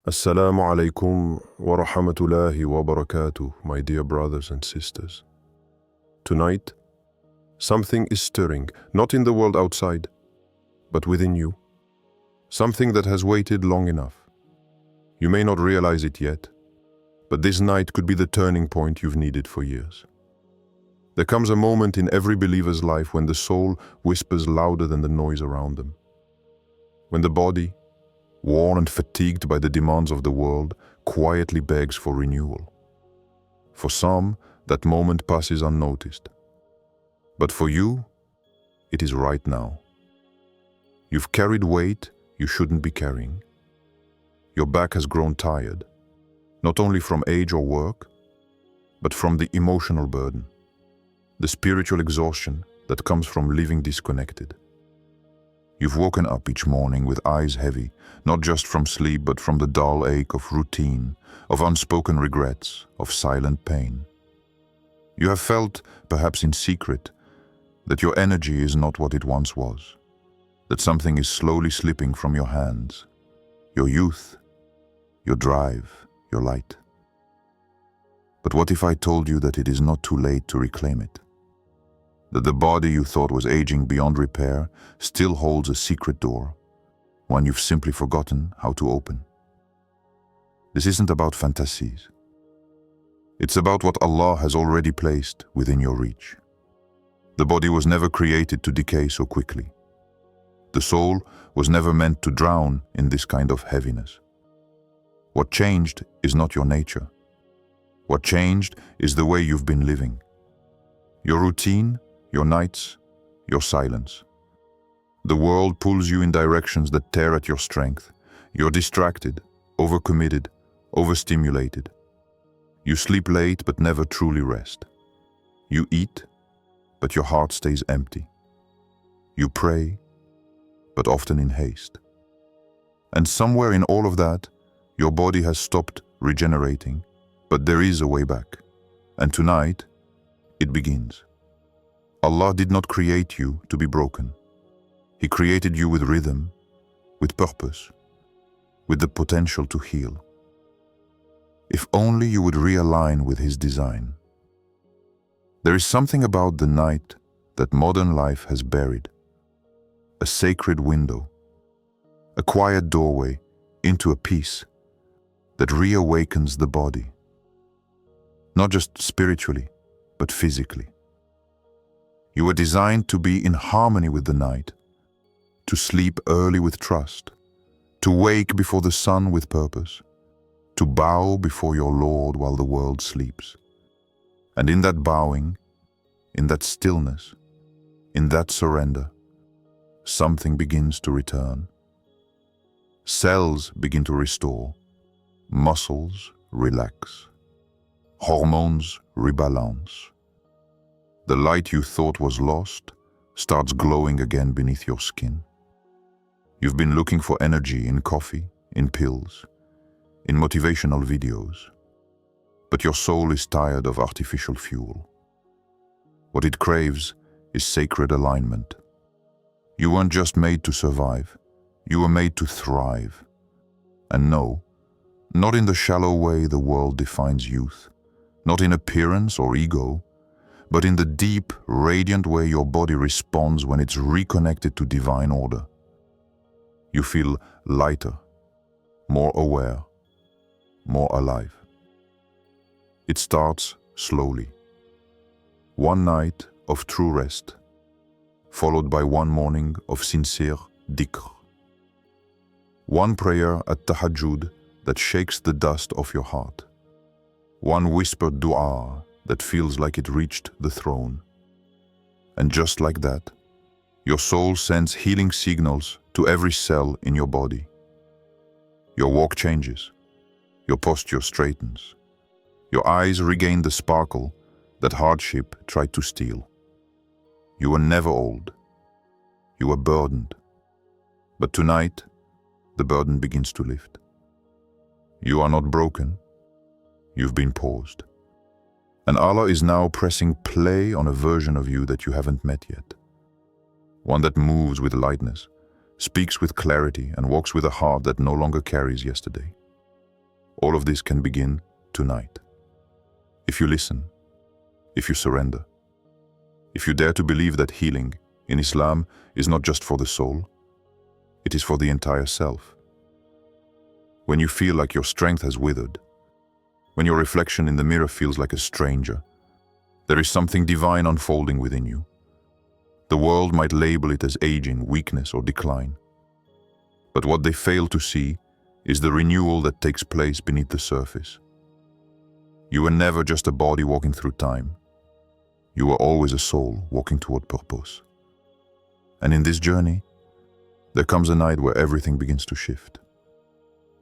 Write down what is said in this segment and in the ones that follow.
Assalamu alaikum wa rahmatullahi wa barakatuh, my dear brothers and sisters. Tonight, something is stirring, not in the world outside, but within you. Something that has waited long enough. You may not realize it yet, but this night could be the turning point you've needed for years. There comes a moment in every believer's life when the soul whispers louder than the noise around them. When the body, worn and fatigued by the demands of the world, quietly begs for renewal. For some, that moment passes unnoticed. But for you, it is right now. You've carried weight you shouldn't be carrying. Your back has grown tired, not only from age or work, but from the emotional burden, the spiritual exhaustion that comes from living disconnected. You've woken up each morning with eyes heavy, not just from sleep, but from the dull ache of routine, of unspoken regrets, of silent pain. You have felt, perhaps in secret, that your energy is not what it once was, that something is slowly slipping from your hands, your youth, your drive, your light. But what if I told you that it is not too late to reclaim it? That the body you thought was aging beyond repair still holds a secret door, one you've simply forgotten how to open. This isn't about fantasies. It's about what Allah has already placed within your reach. The body was never created to decay so quickly. The soul was never meant to drown in this kind of heaviness. What changed is not your nature. What changed is the way you've been living. Your routine, your nights, your silence. The world pulls you in directions that tear at your strength. You're distracted, overcommitted, overstimulated. You sleep late but never truly rest. You eat, but your heart stays empty. You pray, but often in haste. And somewhere in all of that, your body has stopped regenerating, but there is a way back. And tonight, it begins. Allah did not create you to be broken. He created you with rhythm, with purpose, with the potential to heal. If only you would realign with His design. There is something about the night that modern life has buried. A sacred window, a quiet doorway into a peace that reawakens the body. Not just spiritually, but physically. You were designed to be in harmony with the night, to sleep early with trust, to wake before the sun with purpose, to bow before your Lord while the world sleeps. And in that bowing, in that stillness, in that surrender, something begins to return. Cells begin to restore, muscles relax, hormones rebalance. The light you thought was lost starts glowing again beneath your skin. You've been looking for energy in coffee, in pills, in motivational videos. But your soul is tired of artificial fuel. What it craves is sacred alignment. You weren't just made to survive, you were made to thrive. And no, not in the shallow way the world defines youth, not in appearance or ego, but in the deep, radiant way your body responds when it's reconnected to divine order. You feel lighter, more aware, more alive. It starts slowly. One night of true rest, followed by one morning of sincere dhikr. One prayer at tahajjud that shakes the dust off your heart. One whispered dua that feels like it reached the throne. And just like that, your soul sends healing signals to every cell in your body. Your walk changes, your posture straightens, your eyes regain the sparkle that hardship tried to steal. You were never old, you were burdened. But tonight, the burden begins to lift. You are not broken, you've been paused. And Allah is now pressing play on a version of you that you haven't met yet. One that moves with lightness, speaks with clarity, and walks with a heart that no longer carries yesterday. All of this can begin tonight. If you listen, if you surrender, if you dare to believe that healing in Islam is not just for the soul, it is for the entire self. When you feel like your strength has withered, when your reflection in the mirror feels like a stranger, there is something divine unfolding within you. The world might label it as aging, weakness, or decline. But what they fail to see is the renewal that takes place beneath the surface. You were never just a body walking through time. You were always a soul walking toward purpose. And in this journey, there comes a night where everything begins to shift.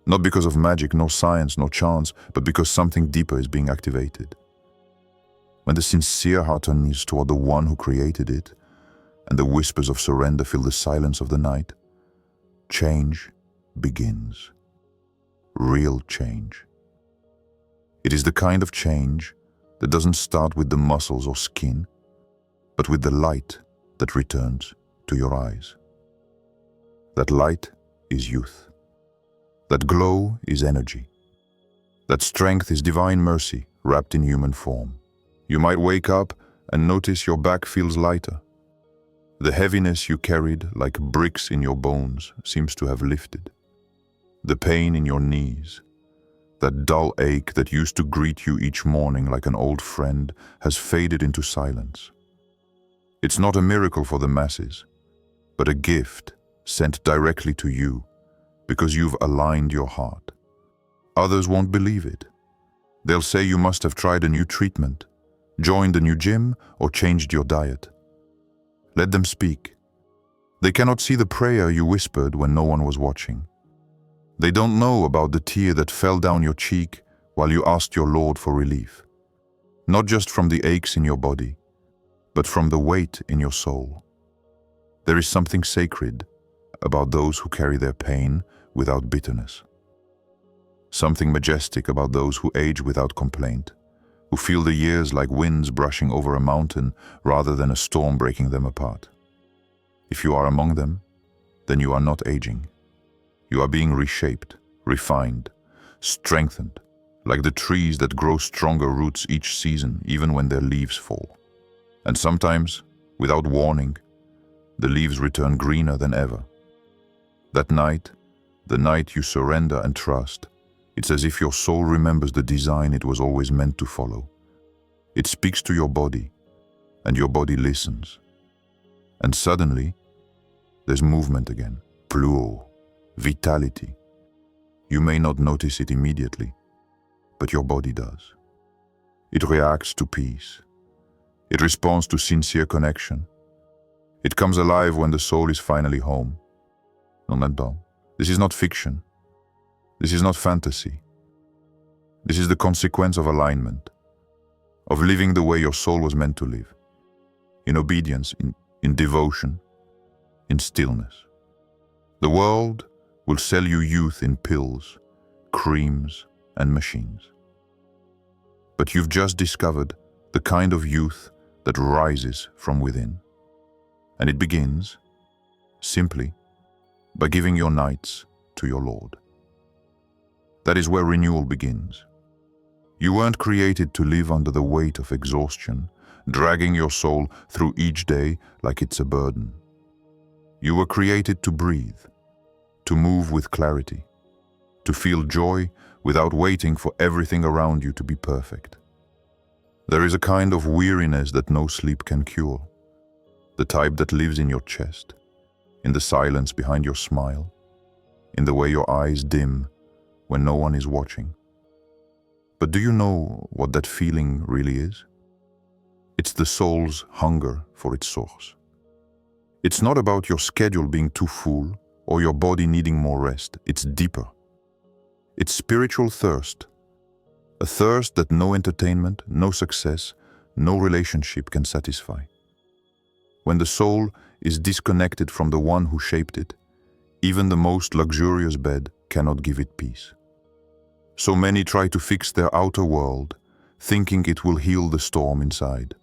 Not because of magic, nor science, nor chance, but because something deeper is being activated. When the sincere heart turns toward the one who created it, and the whispers of surrender fill the silence of the night, change begins. Real change. It is the kind of change that doesn't start with the muscles or skin, but with the light that returns to your eyes. That light is youth. That glow is energy. That strength is divine mercy wrapped in human form. You might wake up and notice your back feels lighter. The heaviness you carried like bricks in your bones seems to have lifted. The pain in your knees, that dull ache that used to greet you each morning like an old friend, has faded into silence. It's not a miracle for the masses, but a gift sent directly to you because you've aligned your heart. Others won't believe it. They'll say you must have tried a new treatment, joined a new gym, or changed your diet. Let them speak. They cannot see the prayer you whispered when no one was watching. They don't know about the tear that fell down your cheek while you asked your Lord for relief. Not just from the aches in your body, but from the weight in your soul. There is something sacred about those who carry their pain without bitterness. Something majestic about those who age without complaint, who feel the years like winds brushing over a mountain rather than a storm breaking them apart. If you are among them, then you are not aging. You are being reshaped, refined, strengthened, like the trees that grow stronger roots each season, even when their leaves fall. And sometimes, without warning, the leaves return greener than ever. That night, the night you surrender and trust, it's as if your soul remembers the design it was always meant to follow. It speaks to your body, and your body listens. And suddenly, there's movement again, fluo, vitality. You may not notice it immediately, but your body does. It reacts to peace. It responds to sincere connection. It comes alive when the soul is finally home. Non, this is not fiction. This is not fantasy. This is the consequence of alignment, of living the way your soul was meant to live, in obedience, in devotion, in stillness. The world will sell you youth in pills, creams, and machines. But you've just discovered the kind of youth that rises from within. And it begins, simply, by giving your nights to your Lord. That is where renewal begins. You weren't created to live under the weight of exhaustion, dragging your soul through each day like it's a burden. You were created to breathe, to move with clarity, to feel joy without waiting for everything around you to be perfect. There is a kind of weariness that no sleep can cure, the type that lives in your chest, in the silence behind your smile, in the way your eyes dim when no one is watching. But do you know what that feeling really is? It's the soul's hunger for its source. It's not about your schedule being too full or your body needing more rest. It's deeper. It's spiritual thirst, a thirst that no entertainment, no success, no relationship can satisfy. When the soul is disconnected from the one who shaped it, even the most luxurious bed cannot give it peace. So many try to fix their outer world, thinking it will heal the storm inside.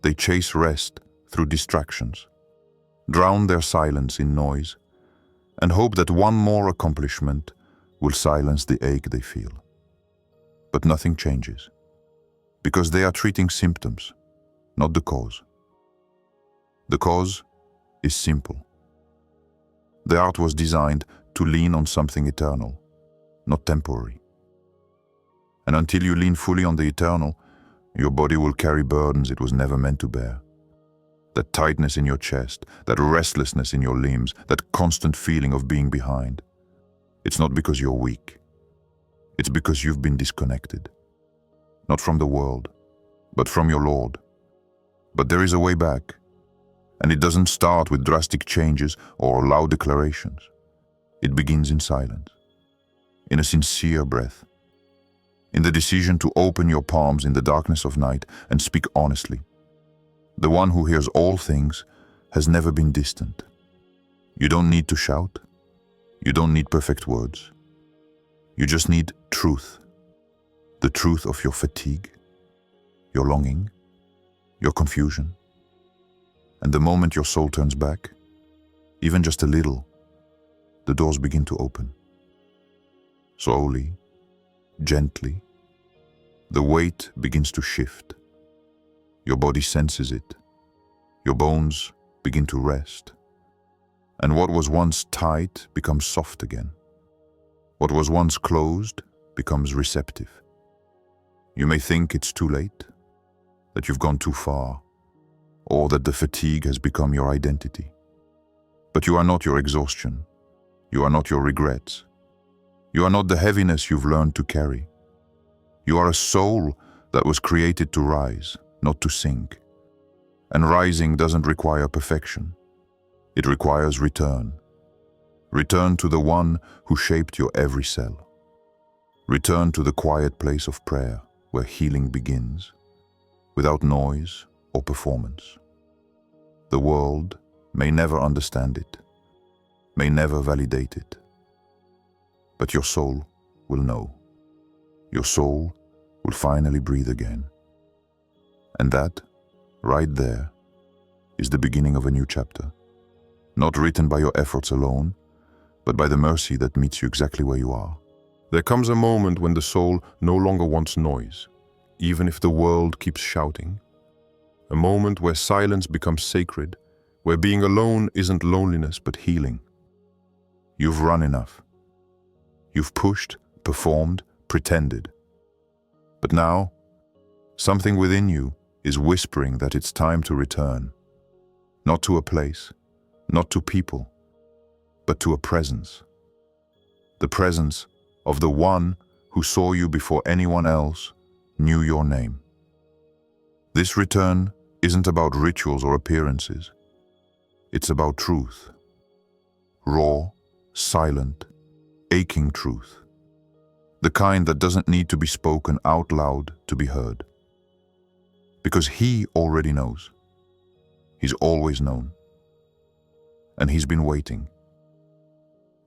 They chase rest through distractions, drown their silence in noise, and hope that one more accomplishment, will silence the ache they feel. But nothing changes, because they are treating symptoms, not the cause. The cause is simple. The art was designed to lean on something eternal, not temporary. And until you lean fully on the eternal, your body will carry burdens it was never meant to bear. That tightness in your chest, that restlessness in your limbs, that constant feeling of being behind. It's not because you're weak. It's because you've been disconnected. Not from the world, but from your Lord. But there is a way back, and it doesn't start with drastic changes or loud declarations. It begins in silence, in a sincere breath, in the decision to open your palms in the darkness of night and speak honestly. The one who hears all things has never been distant. You don't need to shout. You don't need perfect words. You just need truth. The truth of your fatigue, your longing, your confusion. And the moment your soul turns back, even just a little, the doors begin to open. Slowly, gently, the weight begins to shift. Your body senses it. Your bones begin to rest. And what was once tight becomes soft again. What was once closed becomes receptive. You may think it's too late, that you've gone too far, or that the fatigue has become your identity. But you are not your exhaustion. You are not your regrets. You are not the heaviness you've learned to carry. You are a soul that was created to rise, not to sink. And rising doesn't require perfection. It requires return. Return to the one who shaped your every cell. Return to the quiet place of prayer where healing begins, without noise or performance. The world may never understand it, may never validate it, but your soul will know. Your soul will finally breathe again. And that, right there, is the beginning of a new chapter. Not written by your efforts alone, but by the mercy that meets you exactly where you are. There comes a moment when the soul no longer wants noise, even if the world keeps shouting. A moment where silence becomes sacred, where being alone isn't loneliness but healing. You've run enough. You've pushed, performed, pretended. But now, something within you is whispering that it's time to return. Not to a place, not to people, but to a presence. The presence of the one who saw you before anyone else knew your name. This return isn't about rituals or appearances. It's about truth. Raw, silent, aching truth. The kind that doesn't need to be spoken out loud to be heard. Because he already knows. He's always known. And he's been waiting.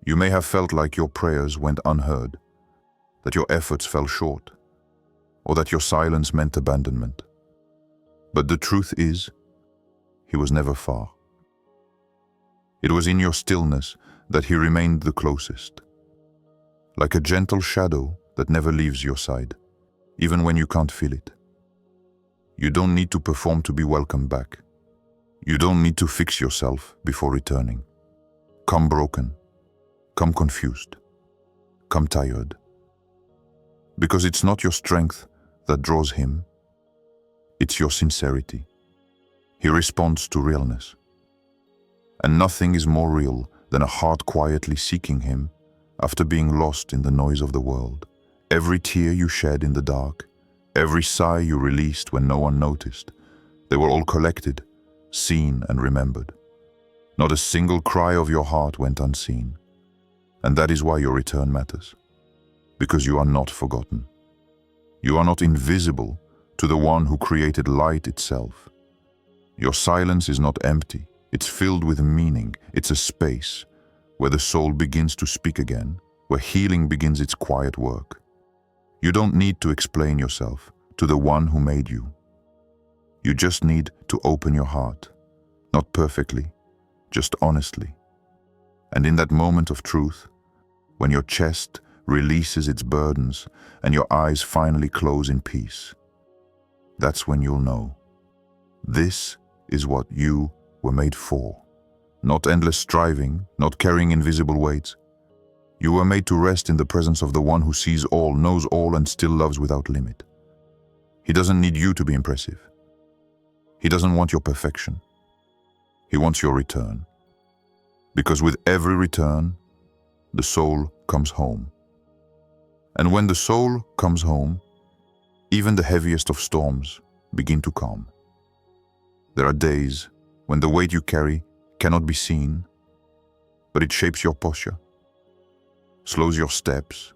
You may have felt like your prayers went unheard, that your efforts fell short, or that your silence meant abandonment. But the truth is, he was never far. It was in your stillness that he remained the closest, like a gentle shadow that never leaves your side, even when you can't feel it. You don't need to perform to be welcomed back. You don't need to fix yourself before returning. Come broken, come confused, come tired. Because it's not your strength that draws him, it's your sincerity. He responds to realness. And nothing is more real than a heart quietly seeking him after being lost in the noise of the world. Every tear you shed in the dark, every sigh you released when no one noticed, they were all collected, seen and remembered. Not a single cry of your heart went unseen. And that is why your return matters. Because you are not forgotten. You are not invisible to the one who created light itself. Your silence is not empty. It's filled with meaning. It's a space where the soul begins to speak again, where healing begins its quiet work. You don't need to explain yourself to the one who made you. You just need to open your heart, not perfectly, just honestly. And in that moment of truth, when your chest releases its burdens, and your eyes finally close in peace. That's when you'll know. This is what you were made for. Not endless striving, not carrying invisible weights. You were made to rest in the presence of the one who sees all, knows all, and still loves without limit. He doesn't need you to be impressive. He doesn't want your perfection. He wants your return. Because with every return, the soul comes home. And when the soul comes home, even the heaviest of storms begin to calm. There are days when the weight you carry cannot be seen, but it shapes your posture, slows your steps,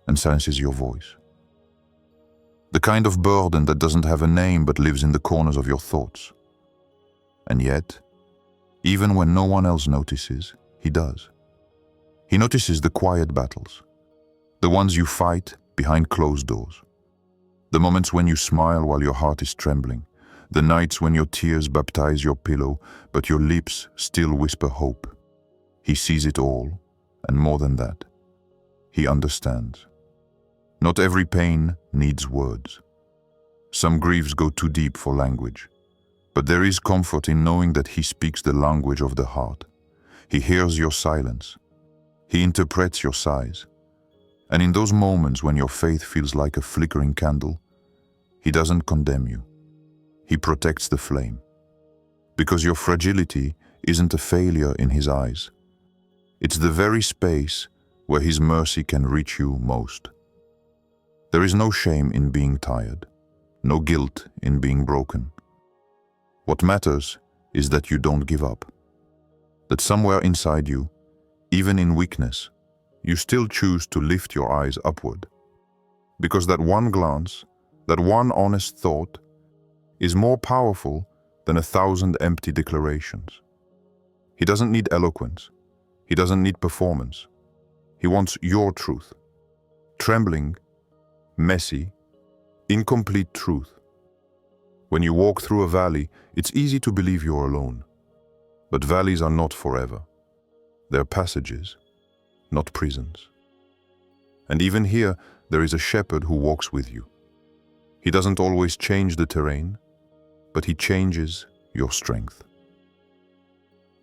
and silences your voice. The kind of burden that doesn't have a name but lives in the corners of your thoughts. And yet, even when no one else notices, he does. He notices the quiet battles, the ones you fight behind closed doors, the moments when you smile while your heart is trembling, the nights when your tears baptize your pillow, but your lips still whisper hope. He sees it all, and more than that, he understands. Not every pain needs words. Some griefs go too deep for language, but there is comfort in knowing that he speaks the language of the heart. He hears your silence. He interprets your sighs. And in those moments when your faith feels like a flickering candle, he doesn't condemn you. He protects the flame. Because your fragility isn't a failure in his eyes. It's the very space where his mercy can reach you most. There is no shame in being tired, no guilt in being broken. What matters is that you don't give up. That somewhere inside you, even in weakness, you still choose to lift your eyes upward. Because that one glance, that one honest thought, is more powerful than 1,000 empty declarations. He doesn't need eloquence. He doesn't need performance. He wants your truth. Trembling, messy, incomplete truth. When you walk through a valley, it's easy to believe you're alone. But valleys are not forever. They're passages, not prisons. And even here, there is a shepherd who walks with you. He doesn't always change the terrain, but he changes your strength.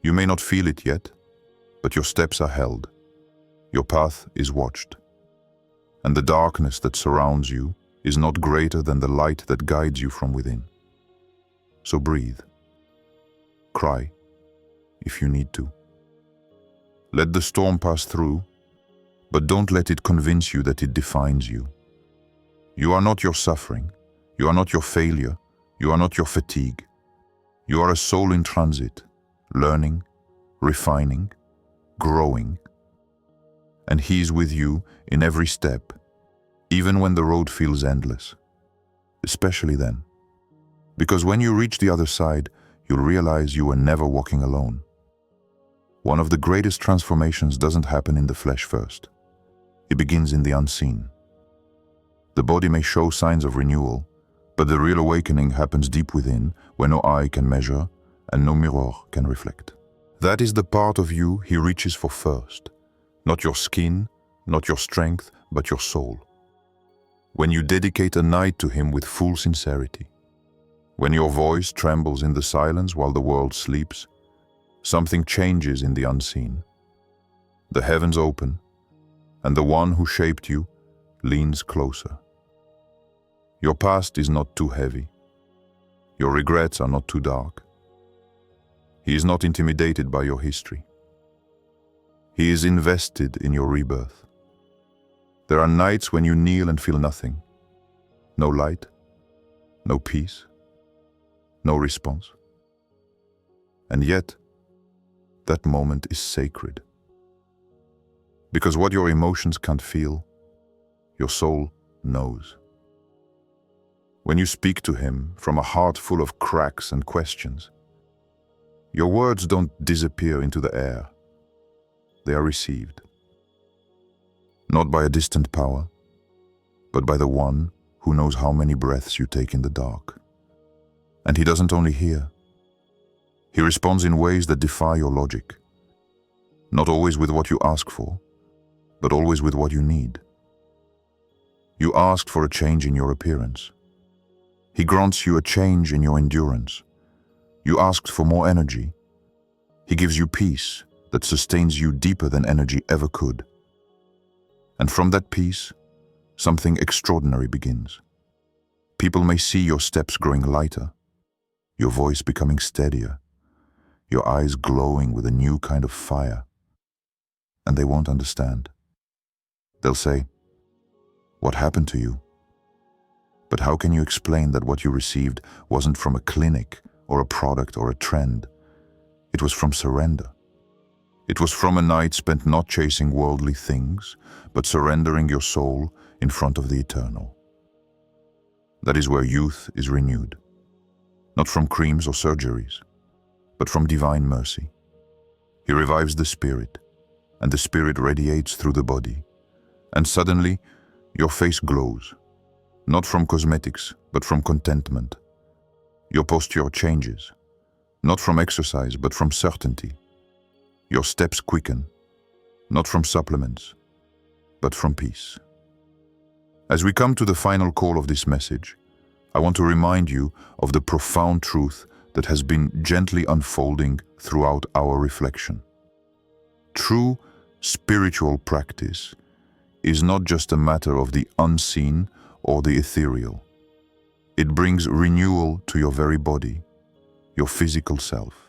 You may not feel it yet, but your steps are held. Your path is watched. And the darkness that surrounds you is not greater than the light that guides you from within. So breathe. Cry, if you need to. Let the storm pass through, but don't let it convince you that it defines you. You are not your suffering. You are not your failure. You are not your fatigue. You are a soul in transit, learning, refining, growing. And he is with you in every step, even when the road feels endless. Especially then. Because when you reach the other side, you'll realize you were never walking alone. One of the greatest transformations doesn't happen in the flesh first. It begins in the unseen. The body may show signs of renewal, but the real awakening happens deep within, where no eye can measure and no mirror can reflect. That is the part of you he reaches for first. Not your skin, not your strength, but your soul. When you dedicate a night to him with full sincerity, when your voice trembles in the silence while the world sleeps, something changes in the unseen. The heavens open, and the one who shaped you leans closer. Your past is not too heavy. Your regrets are not too dark. He is not intimidated by your history. He is invested in your rebirth. There are nights when you kneel and feel nothing. No light, no peace, no response. And yet, that moment is sacred. Because what your emotions can't feel, your soul knows. When you speak to him from a heart full of cracks and questions, your words don't disappear into the air. They are received. Not by a distant power, but by the one who knows how many breaths you take in the dark. And he doesn't only hear. He responds in ways that defy your logic. Not always with what you ask for, but always with what you need. You asked for a change in your appearance. He grants you a change in your endurance. You asked for more energy. He gives you peace that sustains you deeper than energy ever could. And from that peace, something extraordinary begins. People may see your steps growing lighter, your voice becoming steadier, your eyes glowing with a new kind of fire. And they won't understand. They'll say, "What happened to you?" But how can you explain that what you received wasn't from a clinic or a product or a trend? It was from surrender. It was from a night spent not chasing worldly things, but surrendering your soul in front of the eternal. That is where youth is renewed, not from creams or surgeries, but from divine mercy. He revives the spirit, and the spirit radiates through the body, and suddenly your face glows, not from cosmetics, but from contentment. Your posture changes, not from exercise, but from certainty. Your steps quicken, not from supplements, but from peace. As we come to the final call of this message, I want to remind you of the profound truth that has been gently unfolding throughout our reflection. True spiritual practice is not just a matter of the unseen or the ethereal. It brings renewal to your very body, your physical self.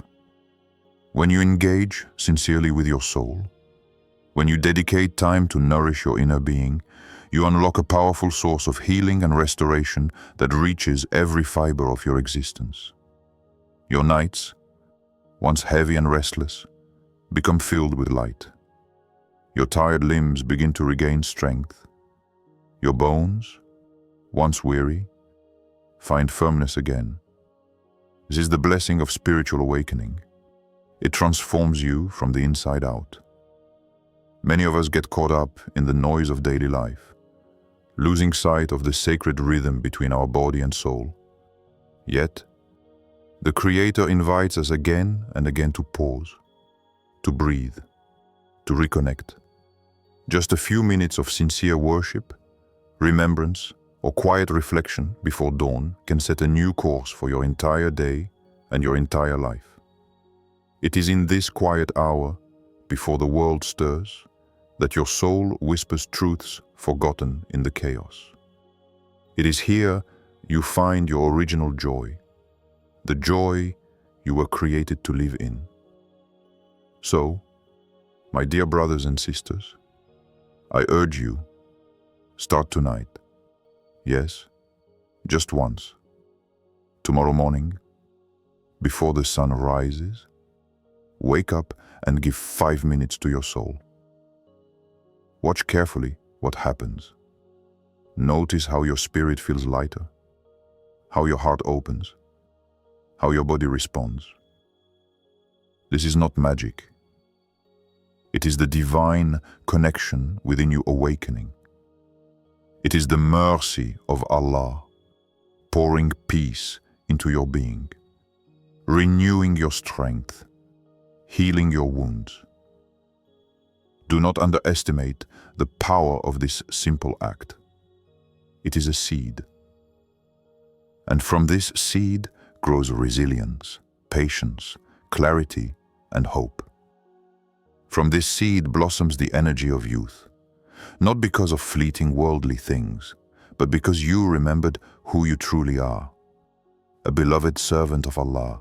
When you engage sincerely with your soul, when you dedicate time to nourish your inner being, you unlock a powerful source of healing and restoration that reaches every fiber of your existence. Your nights, once heavy and restless, become filled with light. Your tired limbs begin to regain strength. Your bones, once weary, find firmness again. This is the blessing of spiritual awakening. It transforms you from the inside out. Many of us get caught up in the noise of daily life, losing sight of the sacred rhythm between our body and soul. Yet, the Creator invites us again and again to pause, to breathe, to reconnect. Just a few minutes of sincere worship, remembrance, or quiet reflection before dawn can set a new course for your entire day and your entire life. It is in this quiet hour, before the world stirs, that your soul whispers truths forgotten in the chaos. It is here you find your original joy, the joy you were created to live in. So, my dear brothers and sisters, I urge you, start tonight. Yes, just once. Tomorrow morning, before the sun rises, wake up and give 5 minutes to your soul. Watch carefully what happens. Notice how your spirit feels lighter, how your heart opens, how your body responds. This is not magic. It is the divine connection within you awakening. It is the mercy of Allah pouring peace into your being, renewing your strength, healing your wounds. Do not underestimate the power of this simple act. It is a seed. And from this seed grows resilience, patience, clarity, and hope. From this seed blossoms the energy of youth, not because of fleeting worldly things, but because you remembered who you truly are, a beloved servant of Allah,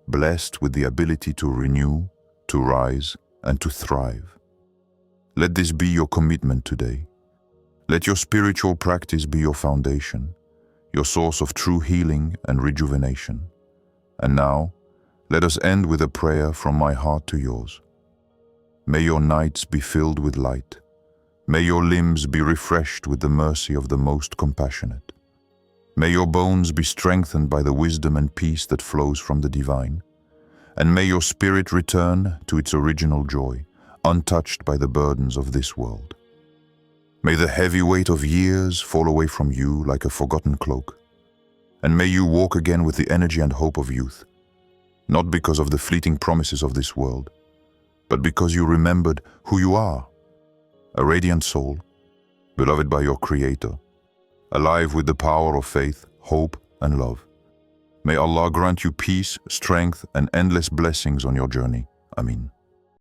blessed with the ability to renew, to rise, and to thrive. Let this be your commitment today. Let your spiritual practice be your foundation, your source of true healing and rejuvenation. And now, let us end with a prayer from my heart to yours. May your nights be filled with light. May your limbs be refreshed with the mercy of the Most Compassionate. May your bones be strengthened by the wisdom and peace that flows from the divine. And may your spirit return to its original joy, untouched by the burdens of this world. May the heavy weight of years fall away from you like a forgotten cloak. And may you walk again with the energy and hope of youth, not because of the fleeting promises of this world, but because you remembered who you are, a radiant soul, beloved by your Creator, alive with the power of faith, hope, and love. May Allah grant you peace, strength, and endless blessings on your journey. Ameen.